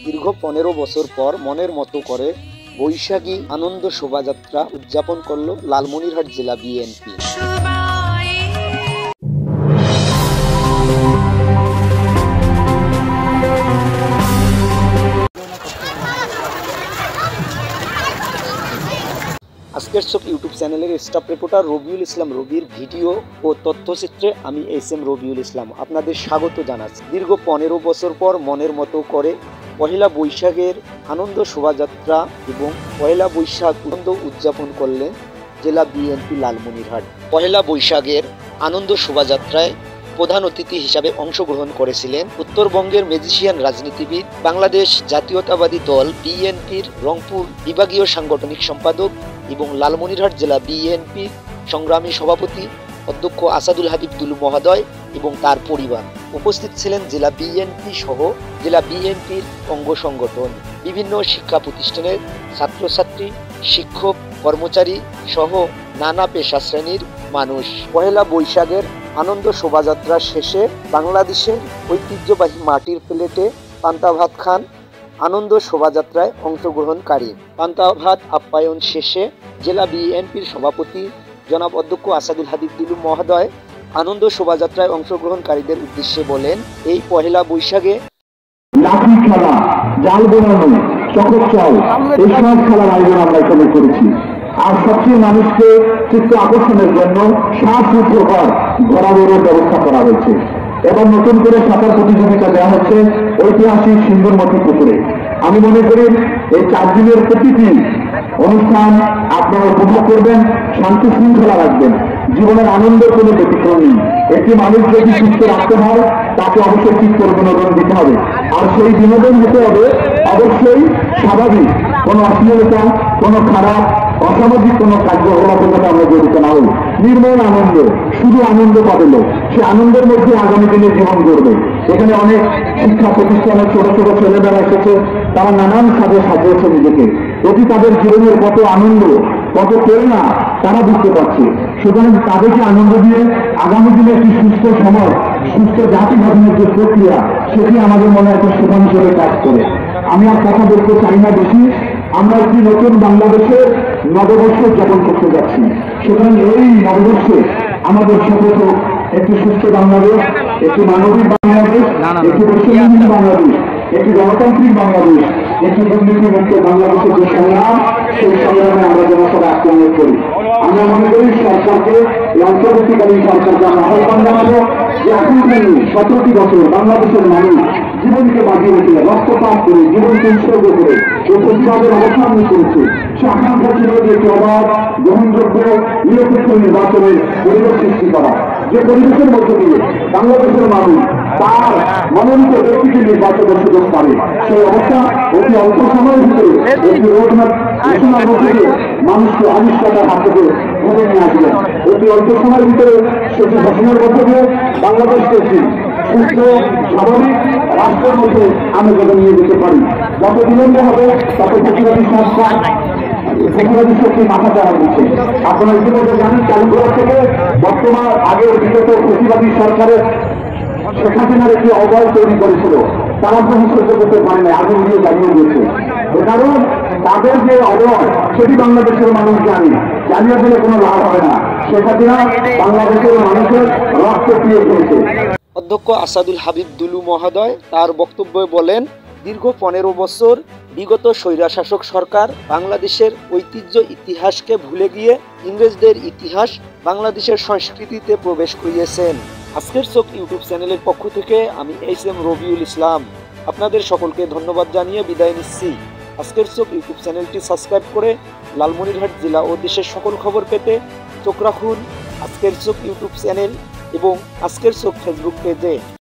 দীর্ঘ 15 বছর পর মনের মতো করে বৈশাখী আনন্দ শোভাযাত্রা উদযাপন করল লালমনিরহাট জেলা বিএনপি। আজকের চোখ ইউটিউব চ্যানেলের স্টাফ রিপোর্টার রবিউল ইসলাম রবির ভিডিও ও তথ্যচিত্রে আমি এস.এম. রবিউল ইসলাম আপনাদের স্বাগত জানাচ্ছি। দীর্ঘ 15 বছর পর মনের মতো করে পহেলা বৈশাখের আনন্দ শোভাযাত্রা এবং পহেলা বৈশাখ আনন্দ উদযাপন করলেন জেলা বিএনপি লালমনিরহাট। পহেলা বৈশাখের আনন্দ শোভাযাত্রায় প্রধান অতিথি হিসাবে অংশগ্রহণ করেছিলেন উত্তরবঙ্গের ম্যাজিশিয়ান রাজনীতিবিদ, বাংলাদেশ জাতীয়তাবাদী দল বিএনপির রংপুর বিভাগীয় সাংগঠনিক সম্পাদক এবং লালমনিরহাট জেলা বিএনপি সংগ্রামী সভাপতি অধ্যক্ষ আসাদুল হাবিব দুলু মহোদয় এবং তার পরিবার। উপস্থিত ছিলেন জেলা বিএনপি সহ জেলা বিএনপির অঙ্গ সংগঠন, বিভিন্ন শিক্ষা প্রতিষ্ঠানের ছাত্রছাত্রী, শিক্ষক, কর্মচারী সহ নানা পেশা শ্রেণীর মানুষ। পহেলা বৈশাখের আনন্দ শোভাযাত্রা শেষে বাংলাদেশের ঐতিহ্যবাহী মাটির প্লেটে পান্তা ভাত খান আনন্দ শোভাযাত্রায় অংশগ্রহণকারী। পান্তা ভাত আপ্যায়ন শেষে জেলা বিএনপির সভাপতি জনাব অধ্যক্ষ আসাদুল হাবিব দুলু মহোদয় আনন্দ শোভাযাত্রায় অংশগ্রহণকারীদের উদ্দেশ্যে বলেন, এই পহেলা বৈশাখে লাঠি খেলা, জাল বোনানো, চকর চাল এইসব খেলার আয়োজন আমরা এখানে করেছি। আর সবচেয়ে মানুষকে চিত্ত আকর্ষণের জন্য শ্বাস-প্রশ্বাস বরাবরের ব্যবস্থা করা হয়েছে এবং নতুন করে সাঁতার প্রতিযোগিতা দেওয়া হচ্ছে ঐতিহাসিক সুন্দরমতি পুকুরে। আমি মনে করি এই 4 দিনের প্রতিটি অনুষ্ঠান আপনারা উপভোগ করবেন, শান্তি শৃঙ্খলা রাখবেন, জীবনের আনন্দের কোনো ব্যতিক্রম নেই। একটি মানুষ যদি সুস্থ রাখতে হয় তাকে অবশ্যই ঠিক করে বিনোদন দিতে হবে, আর সেই বিনোদন হতে হবে অবশ্যই স্বাভাবিক, কোনো অশ্লীলতা, কোনো খারাপ অসামাজিক কোনো কার্যকলাপের সাথে আমরা জড়িত না হই। নির্মল আনন্দ, শুধু আনন্দ পাবে লোক, সে আনন্দের মধ্যে আগামী দিনে জীবন গড়বে। এখানে অনেক শিক্ষা প্রতিষ্ঠানের ছোট ছোট ছেলেমেয়েরা এসেছে, তারা নানান কাজে সাজিয়েছে নিজেকে। এটি তাদের জীবনের কত আনন্দ, কত প্রেরণা তারা বুঝতে পারছে। সুতরাং তাদেরকে আনন্দ দিয়ে আগামী দিনে একটি সুস্থ সমাজ, সুস্থ জাতি গঠনের যে প্রক্রিয়া, সেটি আমাদের মনে একটা সুফল হিসেবে কাজ করে। আমি আর কথা বলতে চাই না বেশি। আমরা একটি নতুন বাংলাদেশে নববর্ষ উদযাপন করতে যাচ্ছি। সুতরাং এই নববর্ষে আমাদের শপথ একটি সুস্থ বাংলাদেশ, একটি মানবিক বাংলাদেশ, একটি বৈষম্যহীন বাংলাদেশ, একটি গণতান্ত্রিক বাংলাদেশ, একটি দুর্নীতিমুক্ত বাংলাদেশের যে সংগ্রাম, সেই সংগ্রামে আমরা যেন সবাই আক্রমণ করি। আমরা মনে করি সরকারকে, এই অন্তর্বর্তীকালীন সরকারকে আমরা আহ্বান জানাবো যে আগামী 17টি বছর বাংলাদেশের মানুষ জীবনকে বাজিয়ে রেখে রক্তপাত করে জীবনকে উৎসর্গ করে এই প্রতিবাদের অবসান করেছে। সে আকাঙ্ক্ষা ছিল যে একটি অবাধ, গ্রহণযোগ্য, নিরপেক্ষ নির্বাচনের পরিবেশ সৃষ্টি করা, যে পরিবেশের মধ্যে দিয়ে বাংলাদেশের মানুষ তার মনোনীত ব্যক্তিকে নির্বাচনের সুযোগ পাবে। সেই অবস্থা অতি অল্প সময়ের ভিতরে একটি রোডম্যাপ ঘোষণার মধ্যে দিয়ে মানুষকে আবিষ্কারের হাত থেকে ধরে নিয়ে আসবেন। অতি অল্প সময়ের ভিতরে সেটি ঘোষণার মধ্যে দিয়ে বাংলাদেশকে একটি সুস্থ স্বাভাবিক রাষ্ট্রের মধ্যে আমরা যেন নিয়ে যেতে পারি। যত বিলম্ব হবে তত প্রতিবাদী সংস্থা, প্রতিবাদী শক্তি মাথা চাড়া দিচ্ছে। আপনারা ইতিমধ্যে জানেন, চালু করার থেকে বর্তমান আগের বিগত প্রতিবাদী সরকারের শেখ হাসিনার একটি অবয় তৈরি করেছিল, তারা সহ্য করতে পারে না, আগে নিয়ে জানিয়ে দিয়েছে। কারণ তাদের যে অবয় সেটি বাংলাদেশের মানুষ জানিয়ে দিলে কোনো লাভ হবে না। শেখ হাসিনা বাংলাদেশের মানুষের রক্ত পিয়ে ফেলেছে। অধ্যক্ষ আসাদুল হাবিব দুলু মহোদয় তার বক্তব্যে বলেন, দীর্ঘ 15 বছর বিগত স্বৈরশাসক সরকার বাংলাদেশের ঐতিহ্য ইতিহাসকে ভুলে গিয়ে ইংরেজদের ইতিহাস বাংলাদেশের সংস্কৃতিতে প্রবেশ করিয়েছেন। আজকের চোখ ইউটিউব চ্যানেলের পক্ষ থেকে আমি এস.এম. রবিউল ইসলাম আপনাদের সকলকে ধন্যবাদ জানিয়ে বিদায় নিচ্ছি। আজকের চোখ ইউটিউব চ্যানেলটি সাবস্ক্রাইব করে লালমনিরহাট জেলা ও দেশের সকল খবর পেতে চোখ রাখুন আজকের চোখ ইউটিউব চ্যানেল এবং আজকের চোখ ফেসবুক পেজে।